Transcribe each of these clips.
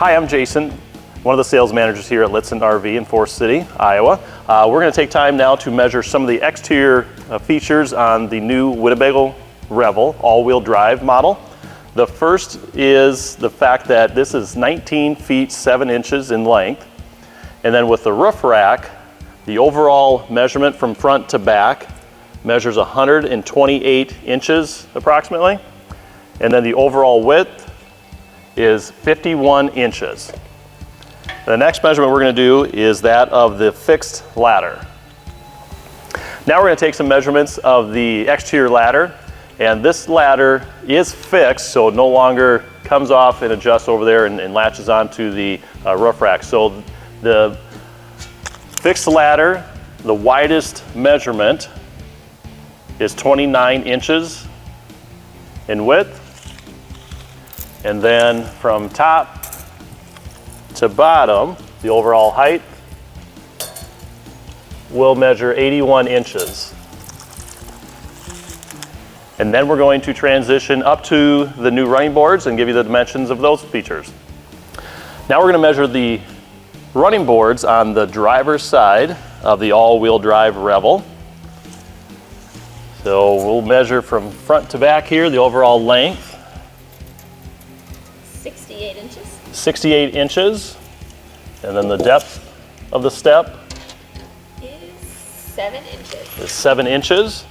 Hi, I'm Jason, one of the sales managers here at Lichtsinn RV in Forest City, Iowa. We're going to take time now to measure some of the exterior features on the new Winnebago Revel all-wheel drive model. The first is the fact that this is 19 feet 7 inches in length, and then with the roof rack, the overall measurement from front to back measures 128 inches approximately, and then the overall width is 51 inches. The next measurement we're going to do is that of the fixed ladder. Now we're going to take some measurements of the exterior ladder, and this ladder is fixed, so it no longer comes off and adjusts over there and latches onto the roof rack. So the fixed ladder, the widest measurement is 29 inches in width. And then from top to bottom, the overall height will measure 81 inches. And then we're going to transition up to the new running boards and give you the dimensions of those features. Now we're going to measure the running boards on the driver's side of the all-wheel drive Revel. So we'll measure from front to back here, the overall length. 68 inches. 68 inches. And then the depth of the step is 7 inches. Is 7 inches.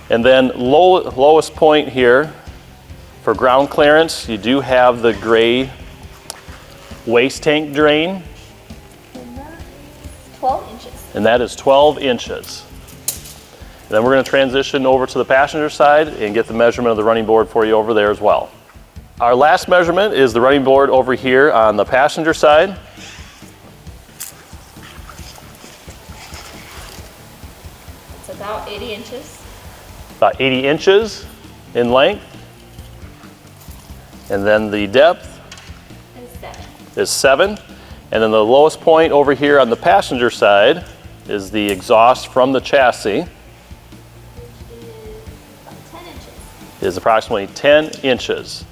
And then lowest point here for ground clearance, you do have the gray waste tank drain. And that is 12 inches. And that is 12 inches. And then we're going to transition over to the passenger side and get the measurement of the running board for you over there as well. Our last measurement is the running board over here on the passenger side. It's about 80 inches. About 80 inches in length. And then the depth is 7. And then the lowest point over here on the passenger side is the exhaust from the chassis. Is approximately 10 inches.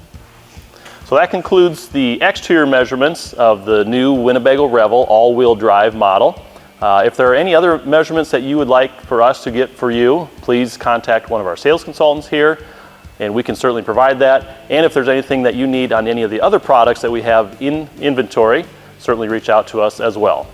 So that concludes the exterior measurements of the new Winnebago Revel all-wheel drive model. If there are any other measurements that you would like for us to get for you, please contact one of our sales consultants here, and we can certainly provide that. And if there's anything that you need on any of the other products that we have in inventory, certainly reach out to us as well.